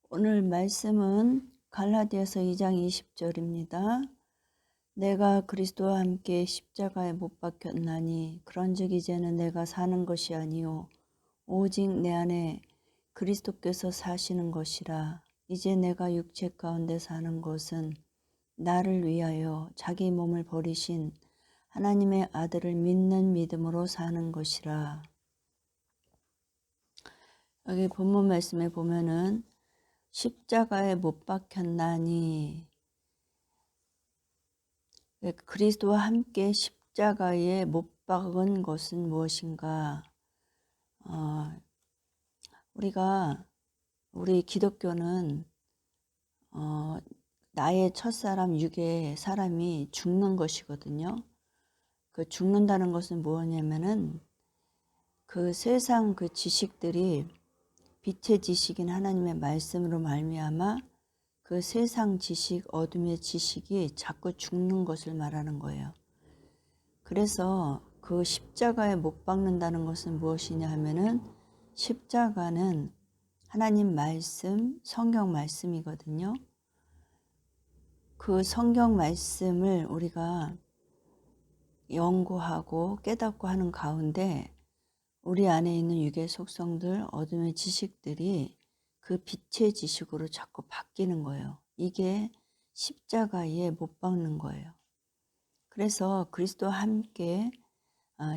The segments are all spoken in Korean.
오늘 말씀은 갈라디아서 2장 20절입니다. 내가 그리스도와 함께 십자가에 못 박혔나니 그런즉 이제는 내가 사는 것이 아니요 오직 내 안에 그리스도께서 사시는 것이라. 이제 내가 육체 가운데 사는 것은 나를 위하여 자기 몸을 버리신 하나님의 아들을 믿는 믿음으로 사는 것이라. 여기 본문 말씀에 보면은 십자가에 못 박혔나니, 그리스도와 함께 십자가에 못 박은 것은 무엇인가? 우리 기독교는 나의 첫사람 육의 사람이 죽는 것이거든요. 그 죽는다는 것은 뭐냐면은 그 세상 그 지식들이 빛의 지식인 하나님의 말씀으로 말미암아 그 세상 지식, 어둠의 지식이 자꾸 죽는 것을 말하는 거예요. 그래서 그 십자가에 못 박는다는 것은 무엇이냐 하면은 십자가는 하나님 말씀, 성경 말씀이거든요. 그 성경 말씀을 우리가 연구하고 깨닫고 하는 가운데 우리 안에 있는 육의 속성들, 어둠의 지식들이 그 빛의 지식으로 자꾸 바뀌는 거예요. 이게 십자가에 못 박는 거예요. 그래서 그리스도와 함께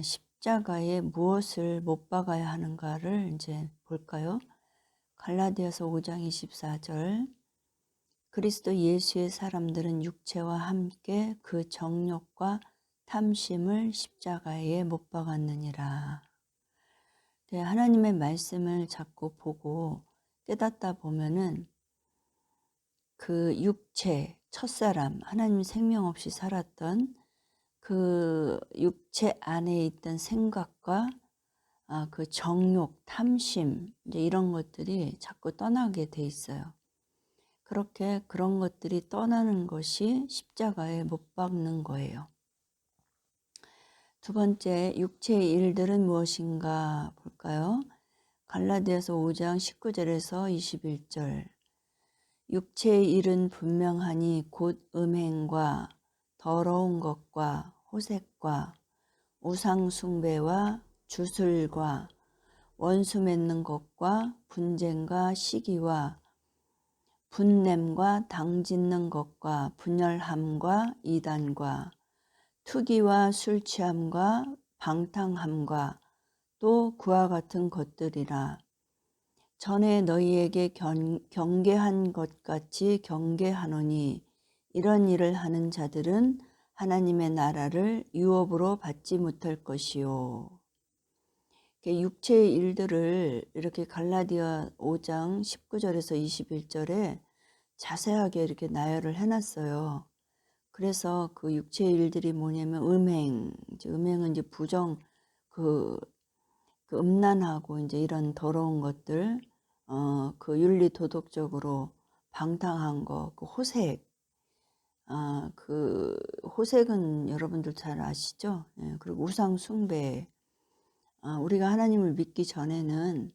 십자가에 무엇을 못 박아야 하는가를 이제 볼까요? 갈라디아서 5장 24절. 그리스도 예수의 사람들은 육체와 함께 그 정욕과 탐심을 십자가에 못 박았느니라. 하나님의 말씀을 자꾸 보고 깨닫다 보면은 그 육체, 첫사람, 하나님 생명 없이 살았던 그 육체 안에 있던 생각과 그 정욕, 탐심, 이제 이런 것들이 자꾸 떠나게 돼 있어요. 그렇게 그런 것들이 떠나는 것이 십자가에 못 박는 거예요. 두 번째, 육체의 일들은 무엇인가 볼까요? 갈라디아서 5장 19절에서 21절. 육체의 일은 분명하니 곧 음행과 더러운 것과 호색과 우상 숭배와 주술과 원수 맺는 것과 분쟁과 시기와 분냄과 당짓는 것과 분열함과 이단과 투기와 술 취함과 방탕함과 또 그와 같은 것들이라. 전에 너희에게 경계한 것 같이 경계하노니 이런 일을 하는 자들은 하나님의 나라를 유업으로 받지 못할 것이요. 육체의 일들을 이렇게 갈라디아 5장 19절에서 21절에 자세하게 이렇게 나열을 해놨어요. 그래서 그 육체의 일들이 뭐냐면 음행은 이제 부정, 그 음란하고 이제 이런 더러운 것들, 그 윤리 도덕적으로 방탕한 거, 그 호색, 그 호색은 여러분들 잘 아시죠? 예, 그리고 우상 숭배. 우리가 하나님을 믿기 전에는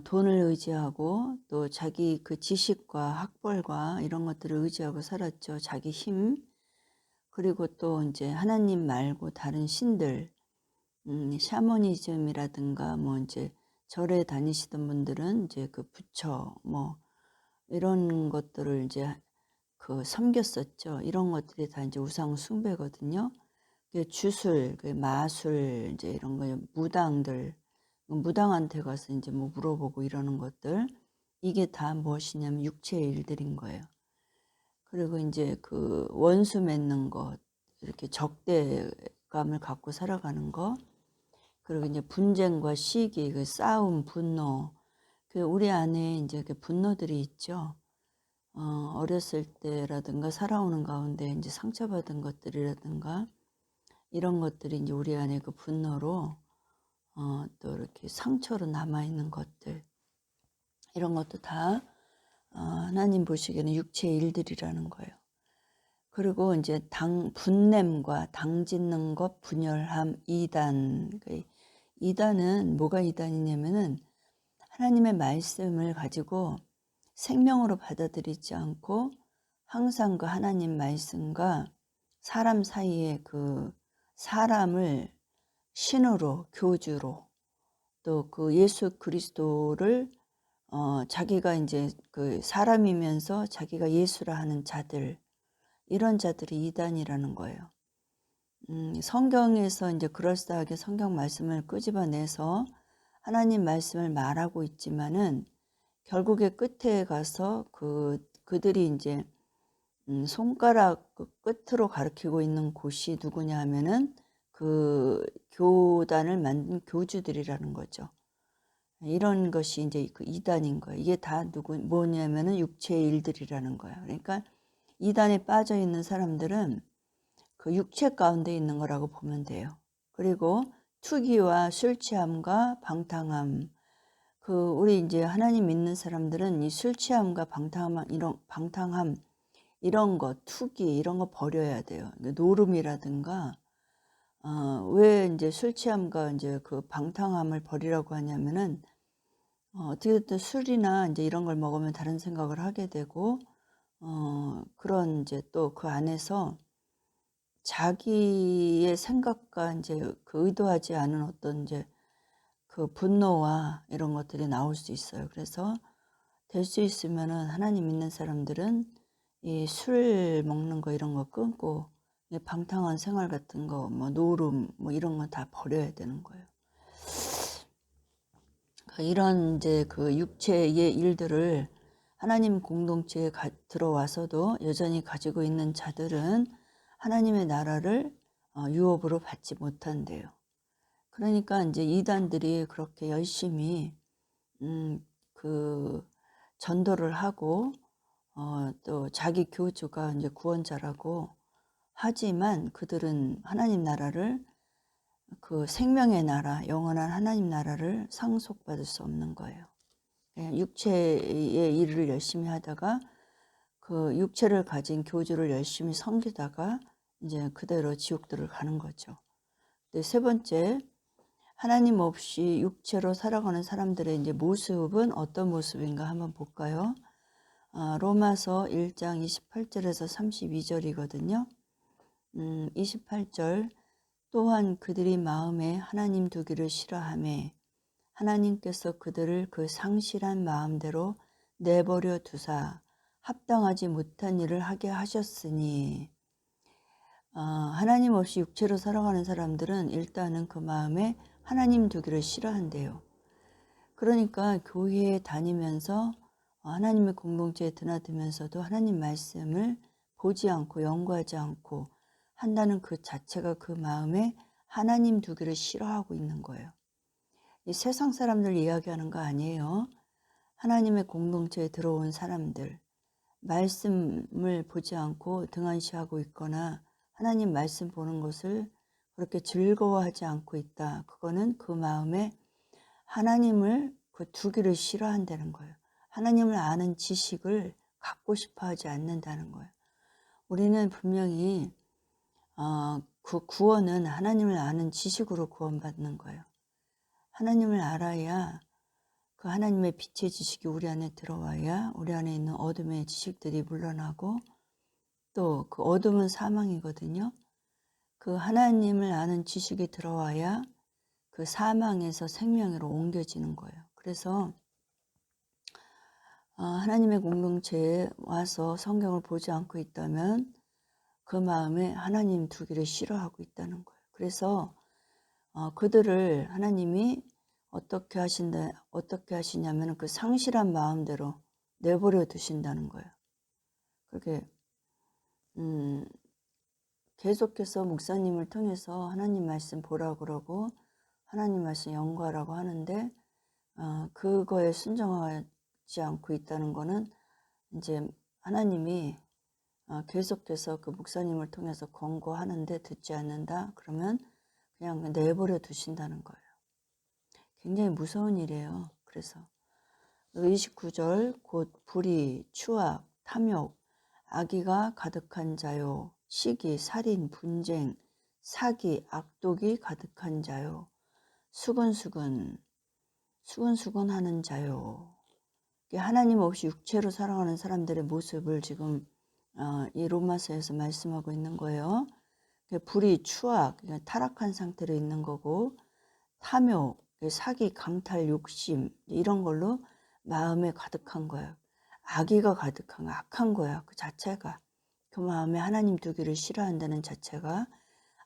돈을 의지하고 또 자기 그 지식과 학벌과 이런 것들을 의지하고 살았죠. 자기 힘. 그리고 또 이제 하나님 말고 다른 신들, 샤머니즘이라든가 뭐 이제 절에 다니시던 분들은 이제 그 부처 뭐 이런 것들을 이제 그 섬겼었죠. 이런 것들이 다 이제 우상 숭배거든요. 주술, 마술 이제 이런 거 무당들, 무당한테 가서 이제 뭐 물어보고 이러는 것들, 이게 다 무엇이냐면 육체의 일들인 거예요. 그리고 이제 그 원수 맺는 것, 이렇게 적대감을 갖고 살아가는 것, 그리고 이제 분쟁과 시기, 그 싸움, 분노, 그 우리 안에 이제 그 분노들이 있죠. 어렸을 때라든가 살아오는 가운데 이제 상처받은 것들이라든가 이런 것들이 이제 우리 안에 그 분노로 또 이렇게 상처로 남아 있는 것들, 이런 것도 다 하나님 보시기에는 육체의 일들이라는 거예요. 그리고 이제 분냄과 당짓는 것, 분열함, 이단. 이단은 뭐가 이단이냐면은 하나님의 말씀을 가지고 생명으로 받아들이지 않고 항상 그 하나님 말씀과 사람 사이에 그 사람을 신으로 교주로 또 그 예수 그리스도를 자기가 이제 그 사람이면서 자기가 예수라 하는 자들, 이런 자들이 이단이라는 거예요. 성경에서 이제 그럴싸하게 성경 말씀을 끄집어내서 하나님 말씀을 말하고 있지만은 결국에 끝에 가서 그들이 이제 손가락 끝으로 가리키고 있는 곳이 누구냐 하면은 그 교단을 만든 교주들이라는 거죠. 이런 것이 이제 그 이단인 거예요. 이게 다 뭐냐면은 육체의 일들이라는 거예요. 그러니까 이단에 빠져 있는 사람들은 그 육체 가운데 있는 거라고 보면 돼요. 그리고 투기와 술 취함과 방탕함. 우리 이제 하나님 믿는 사람들은 이 술 취함과 방탕함 이런 거, 투기 이런 거 버려야 돼요. 노름이라든가 왜 이제 술 취함과 이제 그 방탕함을 버리라고 하냐면은 어떻게 됐든 술이나 이제 이런 걸 먹으면 다른 생각을 하게 되고 그런 이제 또 그 안에서 자기의 생각과 이제 그 의도하지 않은 어떤 이제 그 분노와 이런 것들이 나올 수 있어요. 그래서 될 수 있으면은 하나님 믿는 사람들은 이 술 먹는 거 이런 거 끊고 이 방탕한 생활 같은 거, 뭐 노름, 뭐 이런 거 다 버려야 되는 거예요. 이런 이제 그 육체의 일들을 하나님 공동체에 들어와서도 여전히 가지고 있는 자들은 하나님의 나라를 유업으로 받지 못한대요. 그러니까 이제 이단들이 그렇게 열심히 그 전도를 하고 또 자기 교주가 이제 구원자라고 하지만 그들은 하나님 나라를 그 생명의 나라, 영원한 하나님 나라를 상속받을 수 없는 거예요. 육체의 일을 열심히 하다가 그 육체를 가진 교주를 열심히 섬기다가 이제 그대로 지옥들을 가는 거죠. 세 번째, 하나님 없이 육체로 살아가는 사람들의 이제 모습은 어떤 모습인가 한번 볼까요? 로마서 1장 28절에서 32절이거든요. 28절, 또한 그들이 마음에 하나님 두기를 싫어하매 하나님께서 그들을 그 상실한 마음대로 내버려 두사 합당하지 못한 일을 하게 하셨으니, 하나님 없이 육체로 살아가는 사람들은 일단은 그 마음에 하나님 두기를 싫어한대요. 그러니까 교회에 다니면서 하나님의 공동체에 드나들면서도 하나님 말씀을 보지 않고 연구하지 않고 한다는 그 자체가 그 마음에 하나님 두기를 싫어하고 있는 거예요. 이 세상 사람들 이야기하는 거 아니에요. 하나님의 공동체에 들어온 사람들, 말씀을 보지 않고 등한시하고 있거나 하나님 말씀 보는 것을 그렇게 즐거워하지 않고 있다. 그거는 그 마음에 하나님을 두기를 싫어한다는 거예요. 하나님을 아는 지식을 갖고 싶어 하지 않는다는 거예요. 우리는 분명히 그 구원은 하나님을 아는 지식으로 구원받는 거예요. 하나님을 알아야 그 하나님의 빛의 지식이 우리 안에 들어와야 우리 안에 있는 어둠의 지식들이 물러나고, 또 그 어둠은 사망이거든요. 그 하나님을 아는 지식이 들어와야 그 사망에서 생명으로 옮겨지는 거예요. 그래서 하나님의 공동체에 와서 성경을 보지 않고 있다면 그 마음에 하나님 두기를 싫어하고 있다는 거예요. 그래서 그들을 하나님이 어떻게 하시냐면 그 상실한 마음대로 내버려 두신다는 거예요. 그게 계속해서 목사님을 통해서 하나님 말씀 보라 그러고 하나님 말씀 연구하라고 하는데 그거에 순종하지 않고 있다는 거는 이제 하나님이 계속해서 그 목사님을 통해서 권고하는데 듣지 않는다 그러면 그냥 내버려 두신다는 거예요. 굉장히 무서운 일이에요. 그래서 29절, 곧 불의, 추악, 탐욕, 악의가 가득한 자요, 시기, 살인, 분쟁, 사기, 악독이 가득한 자요, 수근수근 하는 자요. 하나님 없이 육체로 살아가는 사람들의 모습을 지금 이 로마서에서 말씀하고 있는 거예요. 불의, 추악, 타락한 상태로 있는 거고, 탐욕, 사기, 강탈, 욕심 이런 걸로 마음에 가득한 거예요. 악의가 가득한 거, 악한 거야. 그 자체가. 그 마음에 하나님 두기를 싫어한다는 자체가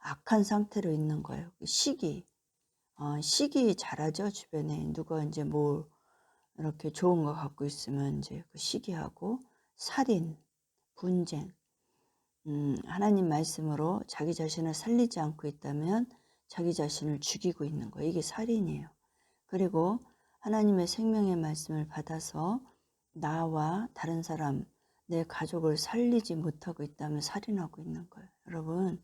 악한 상태로 있는 거예요. 시기, 시기 잘하죠. 주변에 누가 이제 뭐 이렇게 좋은 거 갖고 있으면 이제 그 시기하고, 살인, 분쟁, 하나님 말씀으로 자기 자신을 살리지 않고 있다면 자기 자신을 죽이고 있는 거예요. 이게 살인이에요. 그리고 하나님의 생명의 말씀을 받아서 나와 다른 사람, 내 가족을 살리지 못하고 있다면 살인하고 있는 거예요. 여러분,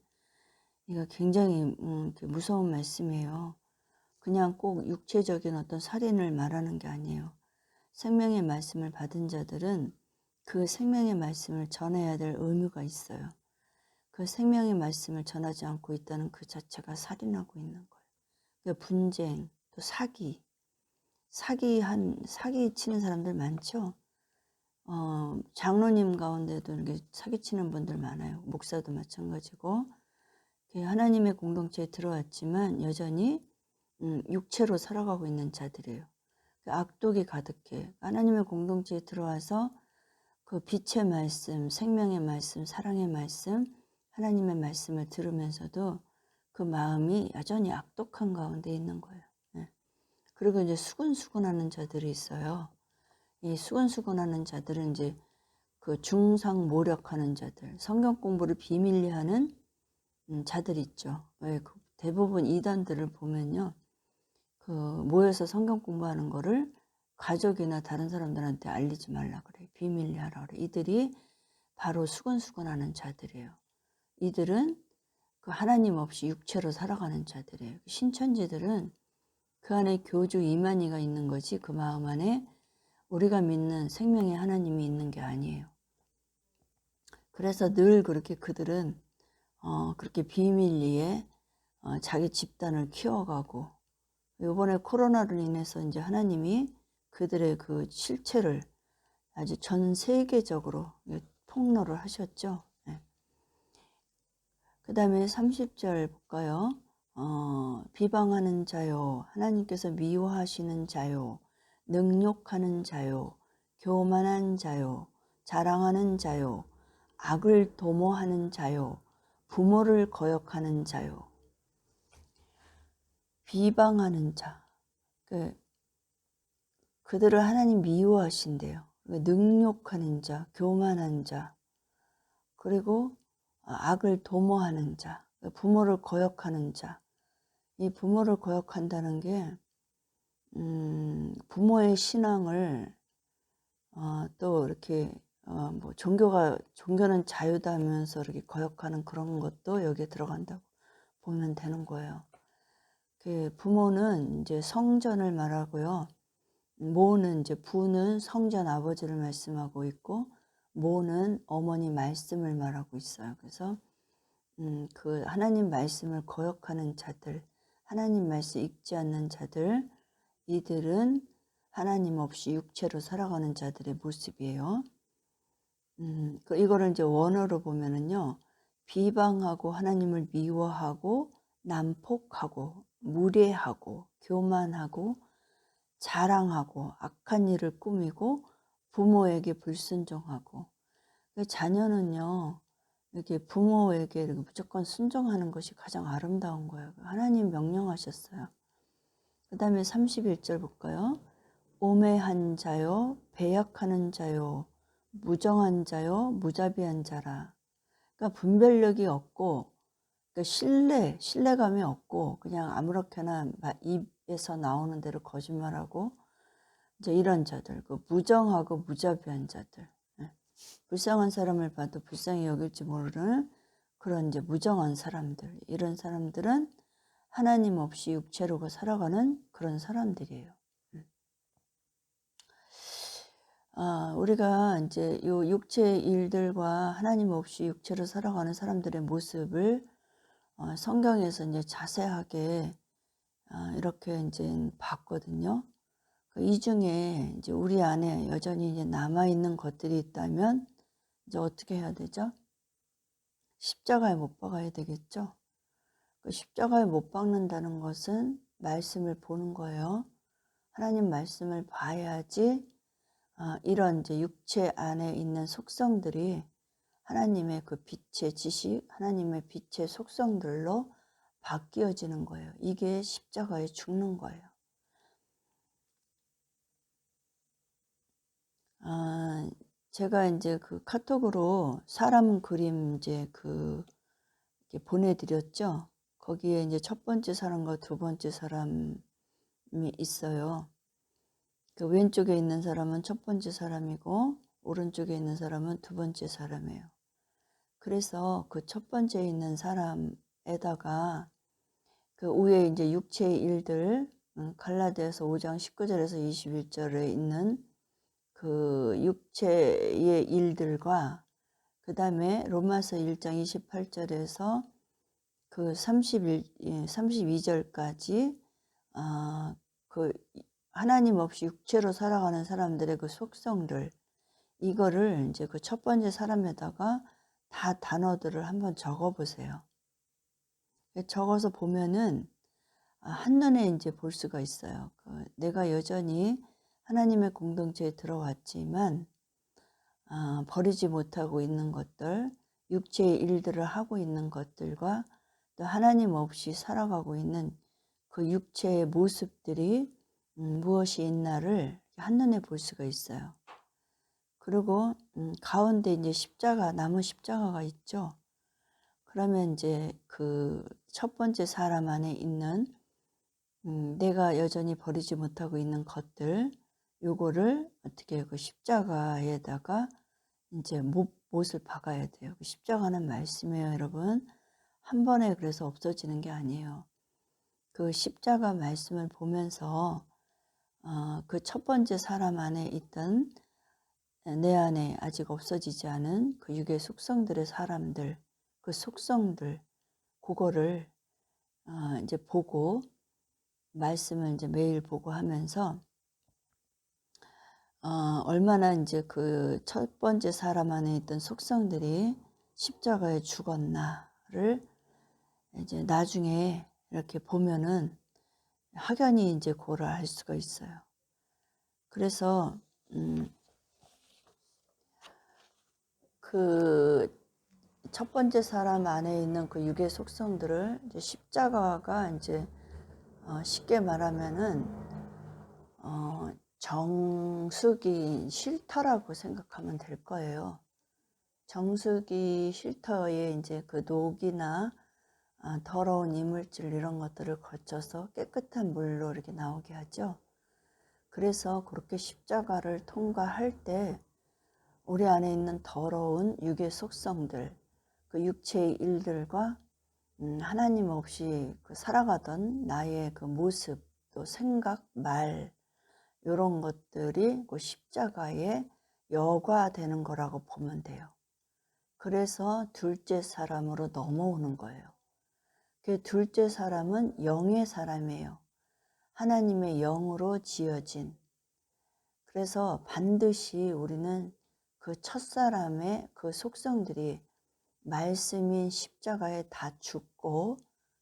이거 굉장히 무서운 말씀이에요. 그냥 꼭 육체적인 어떤 살인을 말하는 게 아니에요. 생명의 말씀을 받은 자들은 그 생명의 말씀을 전해야 될 의무가 있어요. 그 생명의 말씀을 전하지 않고 있다는 그 자체가 살인하고 있는 거예요. 그러니까 분쟁, 또 사기 치는 사람들 많죠. 장로님 가운데도 이렇게 사기치는 분들 많아요. 목사도 마찬가지고. 하나님의 공동체에 들어왔지만 여전히 육체로 살아가고 있는 자들이에요. 악독이 가득해. 하나님의 공동체에 들어와서 그 빛의 말씀, 생명의 말씀, 사랑의 말씀, 하나님의 말씀을 들으면서도 그 마음이 여전히 악독한 가운데 있는 거예요. 그리고 이제 수근수근하는 자들이 있어요. 이 수근수근하는 자들은 이제 그 중상모략하는 자들, 성경 공부를 비밀리 하는 자들 있죠. 왜? 대부분 이단들을 보면요, 그 모여서 성경 공부하는 거를 가족이나 다른 사람들한테 알리지 말라 그래. 비밀리 하라 그래. 이들이 바로 수근수근하는 자들이에요. 이들은 그 하나님 없이 육체로 살아가는 자들이에요. 신천지들은 그 안에 교주 이만희가 있는 거지, 그 마음 안에 우리가 믿는 생명의 하나님이 있는 게 아니에요. 그래서 늘 그렇게 그들은 그렇게 비밀리에 자기 집단을 키워가고, 이번에 코로나로 인해서 이제 하나님이 그들의 그 실체를 아주 전 세계적으로 폭로를 하셨죠. 네. 그 다음에 30절 볼까요? 비방하는 자요, 하나님께서 미워하시는 자요, 능욕하는 자요, 교만한 자요, 자랑하는 자요, 악을 도모하는 자요, 부모를 거역하는 자요. 비방하는 자, 그들을 하나님 미워하신대요. 능욕하는 자, 교만한 자, 그리고 악을 도모하는 자, 부모를 거역하는 자. 이 부모를 거역한다는 게 부모의 신앙을 또 이렇게 뭐 종교는 자유다 하면서 이렇게 거역하는 그런 것도 여기에 들어간다고 보면 되는 거예요. 부모는 이제 성전을 말하고요. 모는 이제 부는 성전 아버지를 말씀하고 있고, 모는 어머니 말씀을 말하고 있어요. 그래서 그 하나님 말씀을 거역하는 자들, 하나님 말씀 읽지 않는 자들, 이들은 하나님 없이 육체로 살아가는 자들의 모습이에요. 이거를 이제 원어로 보면은요, 비방하고 하나님을 미워하고 난폭하고 무례하고 교만하고 자랑하고 악한 일을 꾸미고 부모에게 불순종하고. 자녀는요, 이렇게 부모에게 이렇게 무조건 순종하는 것이 가장 아름다운 거예요. 하나님 명령하셨어요. 그 다음에 31절 볼까요? 오매한 자요, 배약하는 자요, 무정한 자요, 무자비한 자라. 그러니까 분별력이 없고, 그러니까 신뢰감이 없고, 그냥 아무렇게나 입에서 나오는 대로 거짓말하고, 이제 이런 자들, 그 무정하고 무자비한 자들, 불쌍한 사람을 봐도 불쌍히 여길지 모르는 그런 이제 무정한 사람들, 이런 사람들은 하나님 없이 육체로 살아가는 그런 사람들이에요. 우리가 이제 요 육체의 일들과 하나님 없이 육체로 살아가는 사람들의 모습을 성경에서 이제 자세하게 이렇게 이제 봤거든요. 이 중에 이제 우리 안에 여전히 이제 남아있는 것들이 있다면 이제 어떻게 해야 되죠? 십자가에 못 박아야 되겠죠? 십자가에 못 박는다는 것은 말씀을 보는 거예요. 하나님 말씀을 봐야지 이런 이제 육체 안에 있는 속성들이 하나님의 그 빛의 지식, 하나님의 빛의 속성들로 바뀌어지는 거예요. 이게 십자가에 죽는 거예요. 제가 이제 그 카톡으로 사람 그림 이제 이렇게 보내드렸죠. 거기에 이제 첫 번째 사람과 두 번째 사람이 있어요. 그 왼쪽에 있는 사람은 첫 번째 사람이고 오른쪽에 있는 사람은 두 번째 사람이에요. 그래서 그 첫 번째 있는 사람에다가 그 위에 이제 육체의 일들, 갈라디아서 5장 19절에서 21절에 있는 그 육체의 일들과 그 다음에 로마서 1장 28절에서 그 32절까지 그 하나님 없이 육체로 살아가는 사람들의 그 속성들, 이거를 이제 그 첫 번째 사람에다가 다 단어들을 한번 적어 보세요. 적어서 보면은 한눈에 이제 볼 수가 있어요. 내가 여전히 하나님의 공동체에 들어왔지만 버리지 못하고 있는 것들, 육체의 일들을 하고 있는 것들과 또 하나님 없이 살아가고 있는 그 육체의 모습들이 무엇이 있나를 한눈에 볼 수가 있어요. 그리고 가운데 이제 십자가, 나무 십자가가 있죠. 그러면 이제 그 첫 번째 사람 안에 있는 내가 여전히 버리지 못하고 있는 것들, 요거를 어떻게 그 십자가에다가 이제 못을 박아야 돼요. 그 십자가는 말씀이에요, 여러분. 한 번에 그래서 없어지는 게 아니에요. 그 십자가 말씀을 보면서 그 첫 번째 사람 안에 있던 내 안에 아직 없어지지 않은 그 육의 속성들의 사람들, 그 속성들, 그거를 이제 보고 말씀을 이제 매일 보고 하면서 얼마나 이제 그 첫 번째 사람 안에 있던 속성들이 십자가에 죽었나를 이제 나중에 이렇게 보면은 확연히 이제 그걸 알 수가 있어요. 그래서 그 첫 번째 사람 안에 있는 그 육의 속성들을 이제 십자가가 이제 쉽게 말하면은 정수기 쉴터라고 생각하면 될 거예요. 정수기 쉴터에 이제 그 녹이나 더러운 이물질 이런 것들을 거쳐서 깨끗한 물로 이렇게 나오게 하죠. 그래서 그렇게 십자가를 통과할 때 우리 안에 있는 더러운 육의 속성들, 그 육체의 일들과 하나님 없이 그 살아가던 나의 그 모습, 또 생각, 말 이런 것들이 그 십자가에 여과되는 거라고 보면 돼요. 그래서 둘째 사람으로 넘어오는 거예요. 그 둘째 사람은 영의 사람이에요. 하나님의 영으로 지어진. 그래서 반드시 우리는 그 첫사람의 그 속성들이 말씀인 십자가에 다 죽고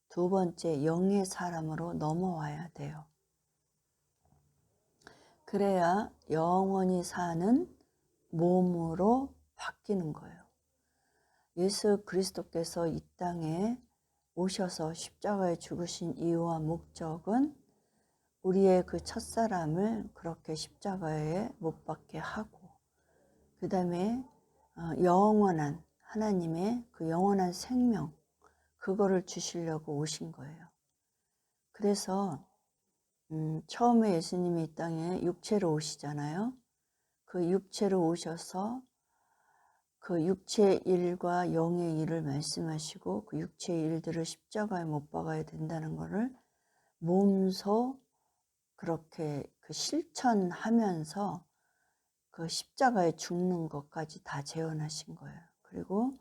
두 번째 영의 사람으로 넘어와야 돼요. 그래야 영원히 사는 몸으로 바뀌는 거예요. 예수 그리스도께서 이 땅에 오셔서 십자가에 죽으신 이유와 목적은 우리의 그 첫사람을 그렇게 십자가에 못 박게 하고 그 다음에 영원한 하나님의 그 영원한 생명 그거를 주시려고 오신 거예요. 그래서 처음에 예수님이 이 땅에 육체로 오시잖아요. 그 육체로 오셔서 그 육체의 일과 영의 일을 말씀하시고 그 육체의 일들을 십자가에 못 박아야 된다는 것을 몸소 그렇게 그 실천하면서 그 십자가에 죽는 것까지 다 재현하신 거예요. 그리고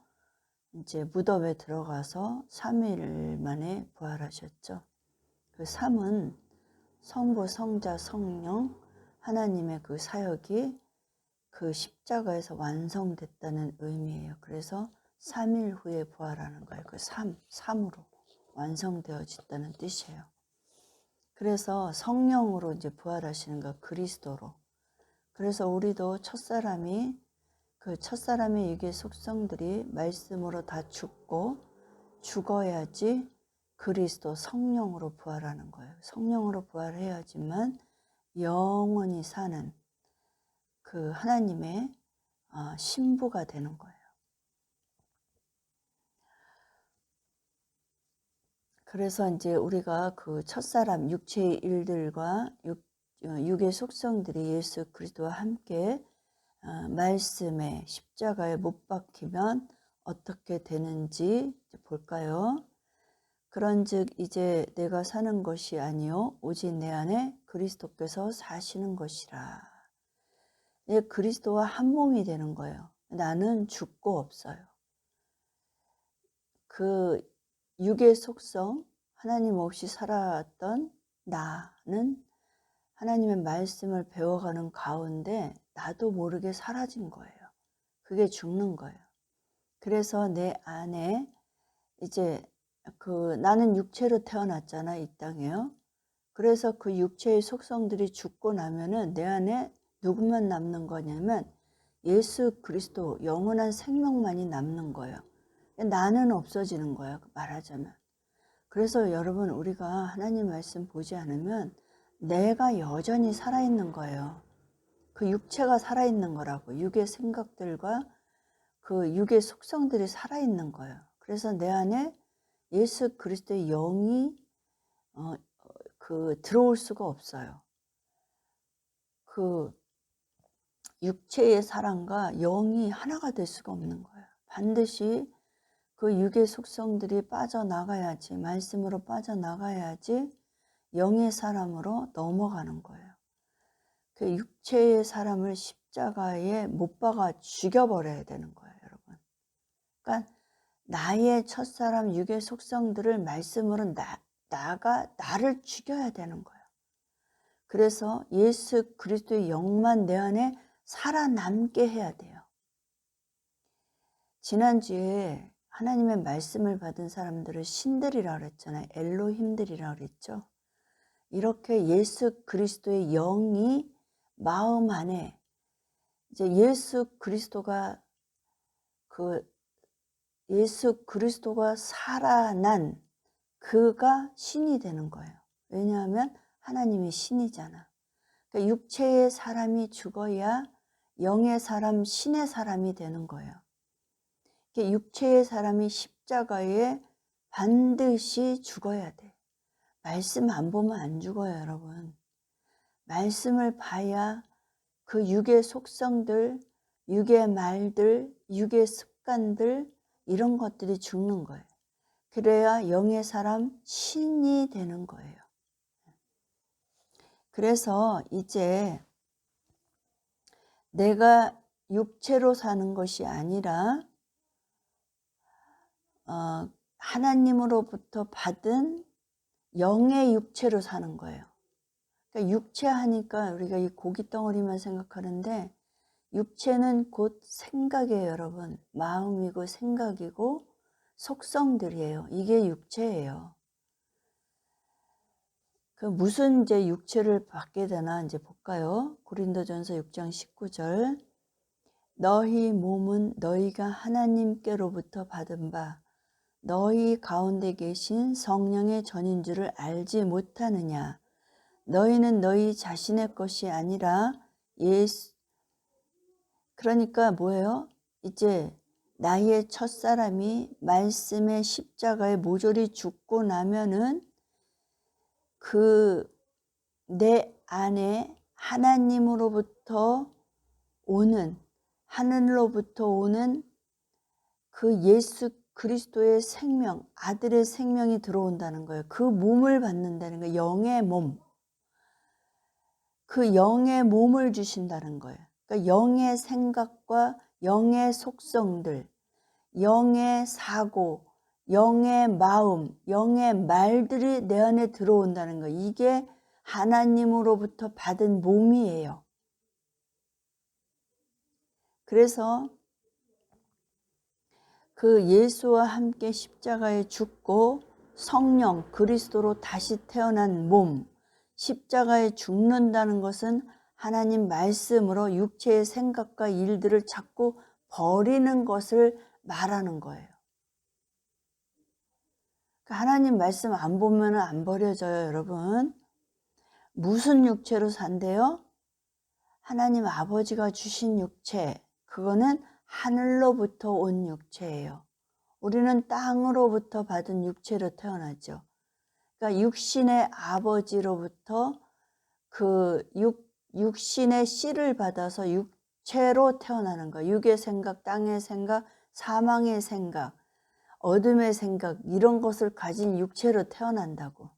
이제 무덤에 들어가서 3일 만에 부활하셨죠. 그 3은 성부, 성자, 성령 하나님의 그 사역이 그 십자가에서 완성됐다는 의미예요. 그래서 3일 후에 부활하는 거예요. 그 3으로 완성되어졌다는 뜻이에요. 그래서 성령으로 이제 부활하시는 거, 그리스도로. 그래서 우리도 첫사람의 육의 속성들이 말씀으로 다 죽어야지 그리스도 성령으로 부활하는 거예요. 성령으로 부활해야지만 영원히 사는 그 하나님의 신부가 되는 거예요. 그래서 이제 우리가 그 첫사람 육체의 일들과 육의 속성들이 예수 그리스도와 함께 말씀에 십자가에 못 박히면 어떻게 되는지 볼까요? 그런즉 이제 내가 사는 것이 아니요 오직 내 안에 그리스도께서 사시는 것이라. 그리스도와 한 몸이 되는 거예요. 나는 죽고 없어요. 그 육의 속성, 하나님 없이 살아왔던 나는 하나님의 말씀을 배워가는 가운데 나도 모르게 사라진 거예요. 그게 죽는 거예요. 그래서 내 안에 이제 나는 육체로 태어났잖아, 이 땅에요. 그래서 그 육체의 속성들이 죽고 나면은 내 안에 누구만 남는 거냐면 예수 그리스도 영원한 생명만이 남는 거예요. 나는 없어지는 거예요, 말하자면. 그래서 여러분, 우리가 하나님 말씀 보지 않으면 내가 여전히 살아있는 거예요. 그 육체가 살아있는 거라고. 육의 생각들과 그 육의 속성들이 살아있는 거예요. 그래서 내 안에 예수 그리스도의 영이 들어올 수가 없어요. 그 육체의 사랑과 영이 하나가 될 수가 없는 거예요. 반드시 그 육의 속성들이 빠져나가야지, 말씀으로 빠져나가야지 영의 사람으로 넘어가는 거예요. 그 육체의 사람을 십자가에 못 박아 죽여버려야 되는 거예요, 여러분. 그러니까 나의 첫사람 육의 속성들을 말씀으로 나를 죽여야 되는 거예요. 그래서 예수 그리스도의 영만 내 안에 살아남게 해야 돼요. 지난주에 하나님의 말씀을 받은 사람들을 신들이라고 그랬잖아요. 엘로힘들이라고 그랬죠. 이렇게 예수 그리스도의 영이 마음 안에 이제 예수 그리스도가 살아난 그가 신이 되는 거예요. 왜냐하면 하나님이 신이잖아. 그러니까 육체의 사람이 죽어야 영의 사람, 신의 사람이 되는 거예요. 육체의 사람이 십자가에 반드시 죽어야 돼. 말씀 안 보면 안 죽어요, 여러분. 말씀을 봐야 그 육의 속성들, 육의 말들, 육의 습관들 이런 것들이 죽는 거예요. 그래야 영의 사람, 신이 되는 거예요. 그래서 이제 내가 육체로 사는 것이 아니라 하나님으로부터 받은 영의 육체로 사는 거예요. 그러니까 육체 하니까 우리가 이 고기 덩어리만 생각하는데 육체는 곧 생각이에요, 여러분. 마음이고 생각이고 속성들이에요. 이게 육체예요. 무슨 이제 육체를 받게 되나 이제 볼까요? 고린도전서 6장 19절. 너희 몸은 너희가 하나님께로부터 받은 바 너희 가운데 계신 성령의 전인 줄을 알지 못하느냐. 너희는 너희 자신의 것이 아니라 그러니까 뭐예요? 이제 나의 첫사람이 말씀의 십자가에 모조리 죽고 나면은 내 안에 하나님으로부터 오는, 하늘로부터 오는 그 예수 그리스도의 생명, 아들의 생명이 들어온다는 거예요. 그 몸을 받는다는 거예요. 영의 몸. 그 영의 몸을 주신다는 거예요. 그러니까 영의 생각과 영의 속성들, 영의 사고, 영의 마음, 영의 말들이 내 안에 들어온다는 거예요. 이게 하나님으로부터 받은 몸이에요. 그래서 그 예수와 함께 십자가에 죽고 성령 그리스도로 다시 태어난 몸, 십자가에 죽는다는 것은 하나님 말씀으로 육체의 생각과 일들을 자꾸 버리는 것을 말하는 거예요. 하나님 말씀 안 보면 안 버려져요, 여러분. 무슨 육체로 산대요? 하나님 아버지가 주신 육체, 그거는 하늘로부터 온 육체예요. 우리는 땅으로부터 받은 육체로 태어나죠. 그러니까 육신의 아버지로부터 그 육신의 씨를 받아서 육체로 태어나는 거예요. 육의 생각, 땅의 생각, 사망의 생각, 어둠의 생각, 이런 것을 가진 육체로 태어난다고.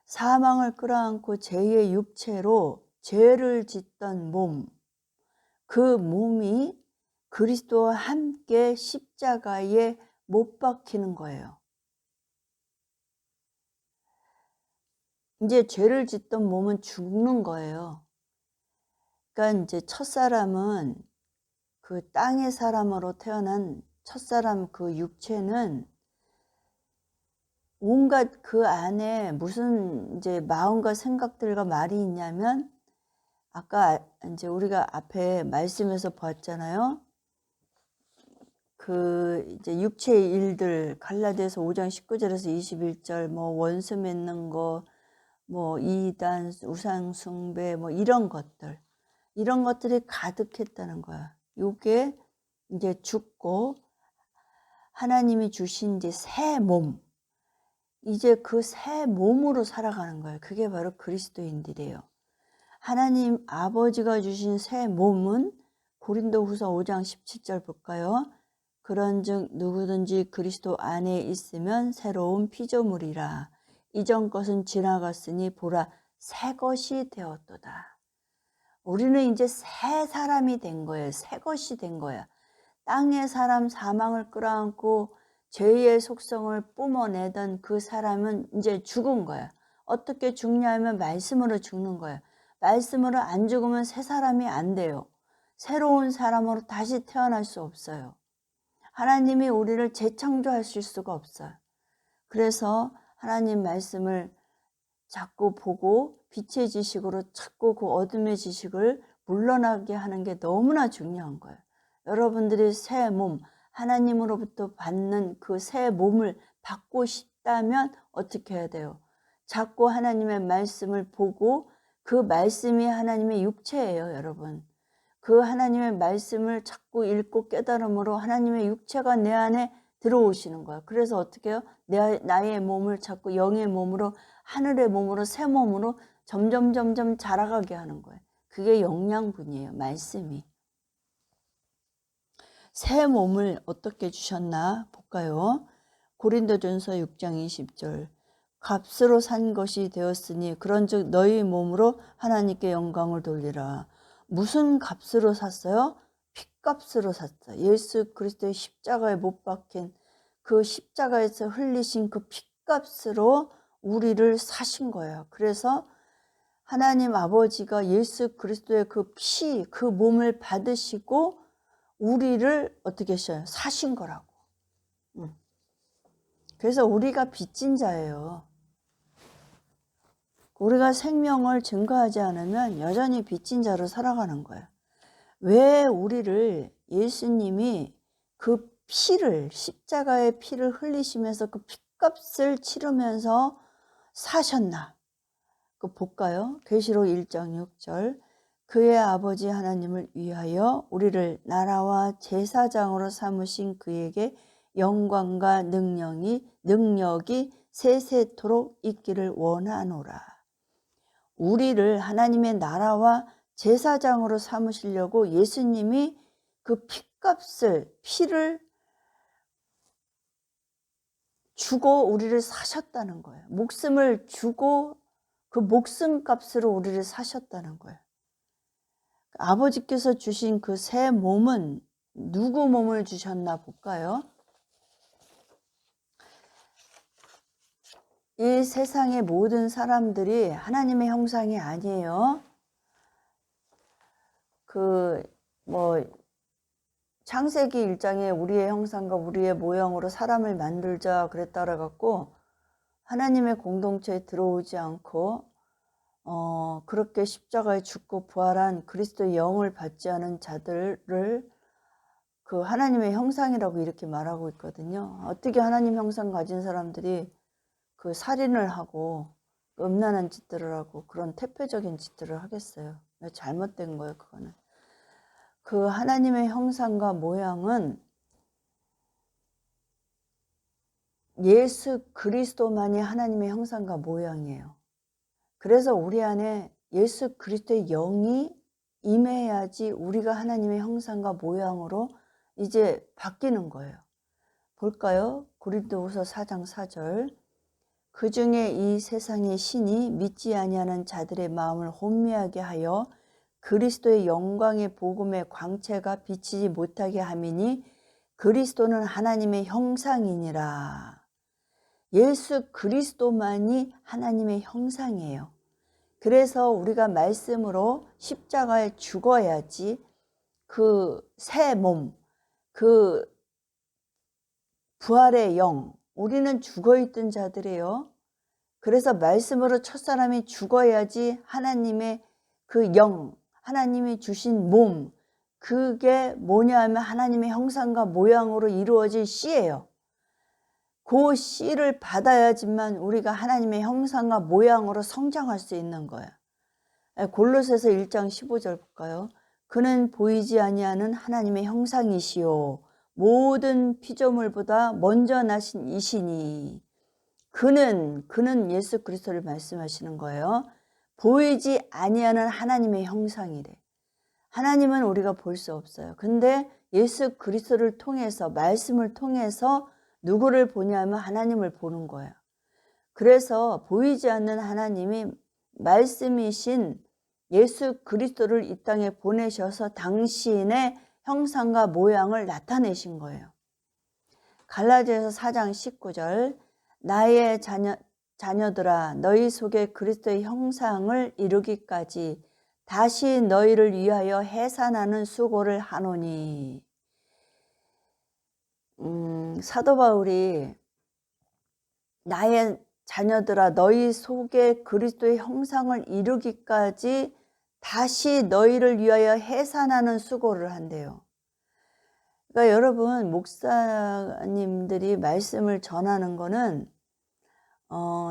사망을 끌어안고 죄의 육체로 죄를 짓던 몸, 그 몸이 그리스도와 함께 십자가에 못 박히는 거예요. 이제 죄를 짓던 몸은 죽는 거예요. 그러니까 이제 첫사람은 그 땅의 사람으로 태어난 첫사람 그 육체는 온갖 그 안에 무슨 이제 마음과 생각들과 말이 있냐면, 아까 이제 우리가 앞에 말씀에서 봤잖아요. 그 이제 육체의 일들, 갈라디아서 5장 19절에서 21절, 뭐 원수 맺는 거, 뭐 이단, 우상 숭배, 뭐 이런 것들이 가득했다는 거야. 요게 이제 죽고 하나님이 주신 이제 새 몸, 이제 그 새 몸으로 살아가는 거예요. 그게 바로 그리스도인들이에요. 하나님 아버지가 주신 새 몸은 고린도후서 5장 17절 볼까요? 그런즉 누구든지 그리스도 안에 있으면 새로운 피조물이라. 이전 것은 지나갔으니 보라 새 것이 되었도다. 우리는 이제 새 사람이 된 거예요. 새 것이 된 거야. 땅의 사람 사망을 끌어안고 죄의 속성을 뿜어내던 그 사람은 이제 죽은 거야. 어떻게 죽냐면 말씀으로 죽는 거야. 말씀으로 안 죽으면 새 사람이 안 돼요. 새로운 사람으로 다시 태어날 수 없어요. 하나님이 우리를 재창조하실 수가 없어요. 그래서 하나님 말씀을 자꾸 보고 빛의 지식으로 자꾸 그 어둠의 지식을 물러나게 하는 게 너무나 중요한 거예요. 여러분들이 새 몸, 하나님으로부터 받는 그 새 몸을 받고 싶다면 어떻게 해야 돼요? 자꾸 하나님의 말씀을 보고, 그 말씀이 하나님의 육체예요, 여러분. 그 하나님의 말씀을 자꾸 읽고 깨달음으로 하나님의 육체가 내 안에 들어오시는 거야. 그래서 어떻게 해요? 나의 몸을 자꾸 영의 몸으로, 하늘의 몸으로, 새 몸으로 점점 자라가게 하는 거예요. 그게 영양분이에요, 말씀이. 새 몸을 어떻게 주셨나 볼까요? 고린도전서 6장 20절. 값으로 산 것이 되었으니 그런즉 너희 몸으로 하나님께 영광을 돌리라. 무슨 값으로 샀어요? 핏값으로 샀어요. 예수 그리스도의 십자가에 못 박힌 그 십자가에서 흘리신 그 핏값으로 우리를 사신 거예요. 그래서 하나님 아버지가 예수 그리스도의 그 피, 그 몸을 받으시고 우리를 어떻게 하셔요? 사신 거라고. 그래서 우리가 빚진 자예요. 우리가 생명을 증거하지 않으면 여전히 빚진 자로 살아가는 거예요. 왜 우리를 예수님이 그 피를, 십자가의 피를 흘리시면서 그 핏값을 치르면서 사셨나? 그 볼까요? 계시록 1장 6절. 그의 아버지 하나님을 위하여 우리를 나라와 제사장으로 삼으신 그에게 영광과 능력이 세세토록 있기를 원하노라. 우리를 하나님의 나라와 제사장으로 삼으시려고 예수님이 그 피를 주고 우리를 사셨다는 거예요. 목숨을 주고 그 목숨값으로 우리를 사셨다는 거예요. 아버지께서 주신 그 새 몸은 누구 몸을 주셨나 볼까요? 이 세상의 모든 사람들이 하나님의 형상이 아니에요. 창세기 1장에 우리의 형상과 우리의 모형으로 사람을 만들자 그랬다 그래갖고 하나님의 공동체에 들어오지 않고 그렇게 십자가에 죽고 부활한 그리스도의 영을 받지 않은 자들을 그 하나님의 형상이라고 이렇게 말하고 있거든요. 어떻게 하나님 형상 가진 사람들이 그 살인을 하고 음란한 짓들을 하고 그런 태폐적인 짓들을 하겠어요. 잘못된 거예요, 그거는. 그 하나님의 형상과 모양은 예수 그리스도만이 하나님의 형상과 모양이에요. 그래서 우리 안에 예수 그리스도의 영이 임해야지 우리가 하나님의 형상과 모양으로 이제 바뀌는 거예요. 볼까요? 고린도후서 4장 4절. 그 중에 이 세상의 신이 믿지 아니하는 자들의 마음을 혼미하게 하여 그리스도의 영광의 복음의 광채가 비치지 못하게 함이니 그리스도는 하나님의 형상이니라. 예수 그리스도만이 하나님의 형상이에요. 그래서 우리가 말씀으로 십자가에 죽어야지 그 새 몸, 그 부활의 영, 우리는 죽어있던 자들이에요. 그래서 말씀으로 첫사람이 죽어야지 하나님의 그 영, 하나님이 주신 몸, 그게 뭐냐 하면 하나님의 형상과 모양으로 이루어질 씨예요. 그 씨를 받아야지만 우리가 하나님의 형상과 모양으로 성장할 수 있는 거예요. 골로새서 1장 15절 볼까요? 그는 보이지 아니하는 하나님의 형상이시요 모든 피조물보다 먼저 나신 이시니 그는 예수 그리스도를 말씀하시는 거예요. 보이지 아니하는 하나님의 형상이래. 하나님은 우리가 볼 수 없어요. 근데 예수 그리스도를 통해서 말씀을 통해서 누구를 보냐면 하나님을 보는 거예요. 그래서 보이지 않는 하나님이 말씀이신 예수 그리스도를 이 땅에 보내셔서 당신의 형상과 모양을 나타내신 거예요. 갈라디아서 4장 19절. 나의 자녀들아 너희 속에 그리스도의 형상을 이루기까지 다시 너희를 위하여 해산하는 수고를 하노니. 사도 바울이 나의 자녀들아 너희 속에 그리스도의 형상을 이루기까지 다시 너희를 위하여 해산하는 수고를 한대요. 그러니까 여러분 목사님들이 말씀을 전하는 거는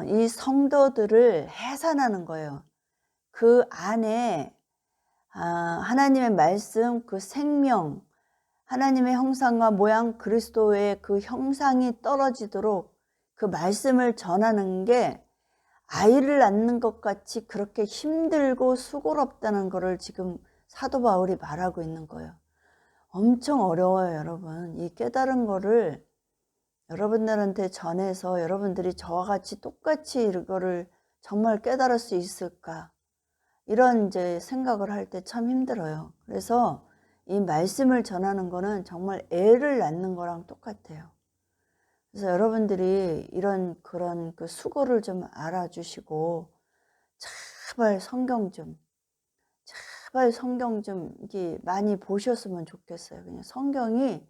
이 성도들을 해산하는 거예요. 그 안에 하나님의 말씀, 그 생명, 하나님의 형상과 모양 그리스도의 그 형상이 떨어지도록 그 말씀을 전하는 게 아이를 낳는 것 같이 그렇게 힘들고 수고롭다는 것을 지금 사도 바울이 말하고 있는 거예요. 엄청 어려워요, 여러분. 이 깨달은 거를 여러분들한테 전해서 여러분들이 저와 같이 똑같이 이거를 정말 깨달을 수 있을까? 이런 이제 생각을 할 때 참 힘들어요. 그래서 이 말씀을 전하는 거는 정말 애를 낳는 거랑 똑같아요. 그래서 여러분들이 그런 그 수고를 좀 알아주시고 제발 성경 좀 이렇게 많이 보셨으면 좋겠어요. 그냥 성경이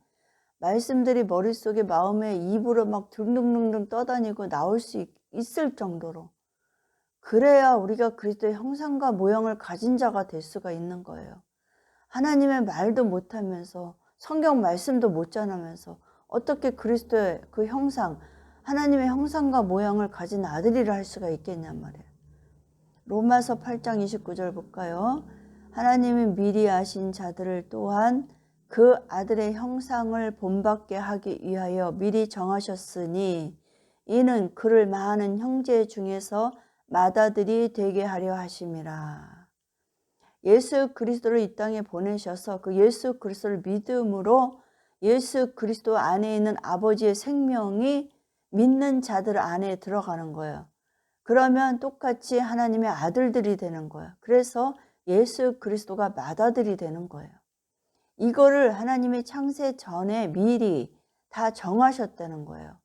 말씀들이 머릿속에 마음에 입으로 막 둥둥둥둥 떠다니고 나올 수 있을 정도로 그래야 우리가 그리스도의 형상과 모형을 가진 자가 될 수가 있는 거예요. 하나님의 말도 못하면서 성경 말씀도 못 전하면서 어떻게 그리스도의 그 형상, 하나님의 형상과 모양을 가진 아들이라 할 수가 있겠냔 말이에요. 로마서 8장 29절 볼까요? 하나님이 미리 아신 자들을 또한 그 아들의 형상을 본받게 하기 위하여 미리 정하셨으니 이는 그를 많은 형제 중에서 맏아들이 되게 하려 하심이라. 예수 그리스도를 이 땅에 보내셔서 그 예수 그리스도를 믿음으로 예수 그리스도 안에 있는 아버지의 생명이 믿는 자들 안에 들어가는 거예요. 그러면 똑같이 하나님의 아들들이 되는 거예요. 그래서 예수 그리스도가 맏아들이 되는 거예요. 이거를 하나님의 창세 전에 미리 다 정하셨다는 거예요.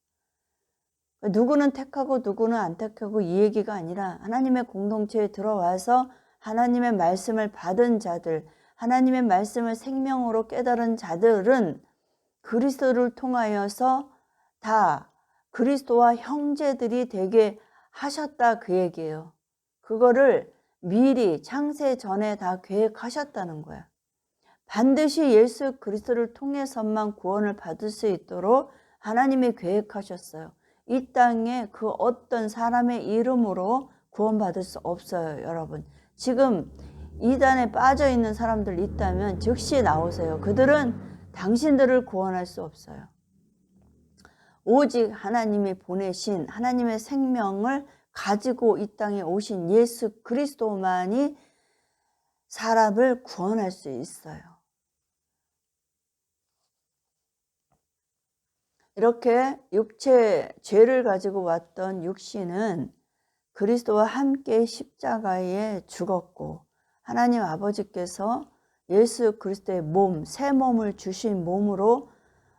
누구는 택하고 누구는 안 택하고 이 얘기가 아니라 하나님의 공동체에 들어와서 하나님의 말씀을 받은 자들, 하나님의 말씀을 생명으로 깨달은 자들은 그리스도를 통하여서 다 그리스도와 형제들이 되게 하셨다 그 얘기예요. 그거를 미리 창세 전에 다 계획하셨다는 거야. 반드시 예수 그리스도를 통해서만 구원을 받을 수 있도록 하나님이 계획하셨어요. 이 땅에 그 어떤 사람의 이름으로 구원받을 수 없어요, 여러분. 지금 이단에 빠져 있는 사람들 있다면 즉시 나오세요. 그들은 당신들을 구원할 수 없어요. 오직 하나님이 보내신 하나님의 생명을 가지고 이 땅에 오신 예수 그리스도만이 사람을 구원할 수 있어요. 이렇게 육체 죄를 가지고 왔던 육신은 그리스도와 함께 십자가에 죽었고 하나님 아버지께서 예수 그리스도의 몸, 새 몸을 주신 몸으로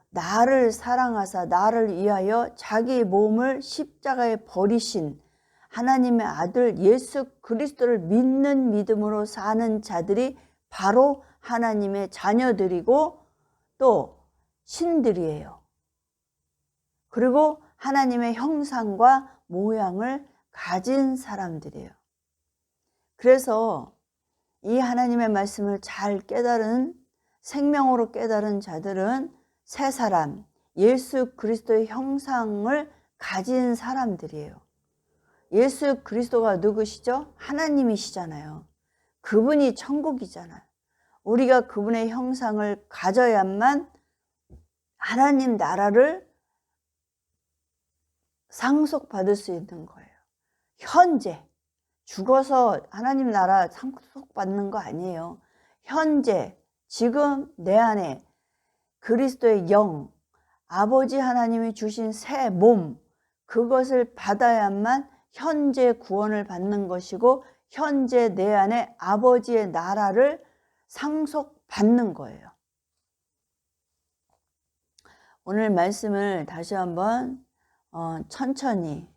나를 사랑하사 나를 위하여 자기 몸을 십자가에 버리신 하나님의 아들 예수 그리스도를 믿는 믿음으로 사는 자들이 바로 하나님의 자녀들이고 또 신들이에요. 그리고 하나님의 형상과 모양을 가진 사람들이에요. 그래서 이 하나님의 말씀을 잘 깨달은 생명으로 깨달은 자들은 새 사람, 예수 그리스도의 형상을 가진 사람들이에요. 예수 그리스도가 누구시죠? 하나님이시잖아요. 그분이 천국이잖아요. 우리가 그분의 형상을 가져야만 하나님 나라를 상속받을 수 있는 거예요. 현재 죽어서 하나님 나라 상속받는 거 아니에요. 현재 지금 내 안에 그리스도의 영, 아버지 하나님이 주신 새 몸, 그것을 받아야만 현재 구원을 받는 것이고 현재 내 안에 아버지의 나라를 상속받는 거예요. 오늘 말씀을 다시 한번 천천히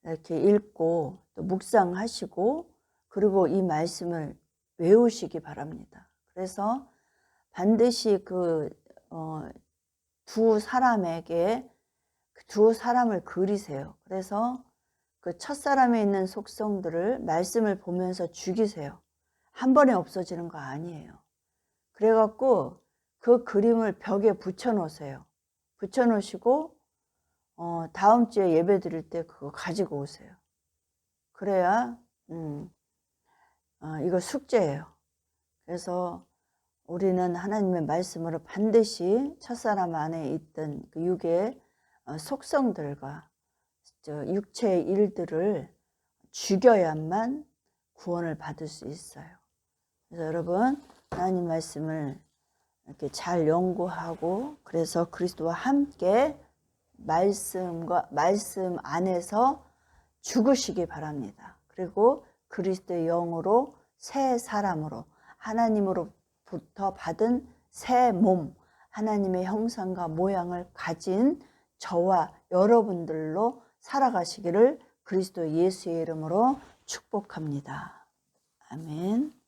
이렇게 읽고 또 묵상하시고 그리고 이 말씀을 외우시기 바랍니다. 그래서 반드시 그 두 사람에게 두 사람을 그리세요. 그래서 그 첫사람에 있는 속성들을 말씀을 보면서 죽이세요. 한 번에 없어지는 거 아니에요. 그래갖고 그 그림을 벽에 붙여놓으세요. 붙여놓으시고 다음 주에 예배 드릴 때 그거 가지고 오세요. 그래야 이거 숙제예요. 그래서 우리는 하나님의 말씀으로 반드시 첫사람 안에 있던 그 육의 속성들과 육체의 일들을 죽여야만 구원을 받을 수 있어요. 그래서 여러분 하나님 말씀을 이렇게 잘 연구하고 그래서 그리스도와 함께 말씀 안에서 죽으시기 바랍니다. 그리고 그리스도의 영으로 새 사람으로 하나님으로부터 받은 새 몸, 하나님의 형상과 모양을 가진 저와 여러분들로 살아가시기를 그리스도 예수의 이름으로 축복합니다. 아멘.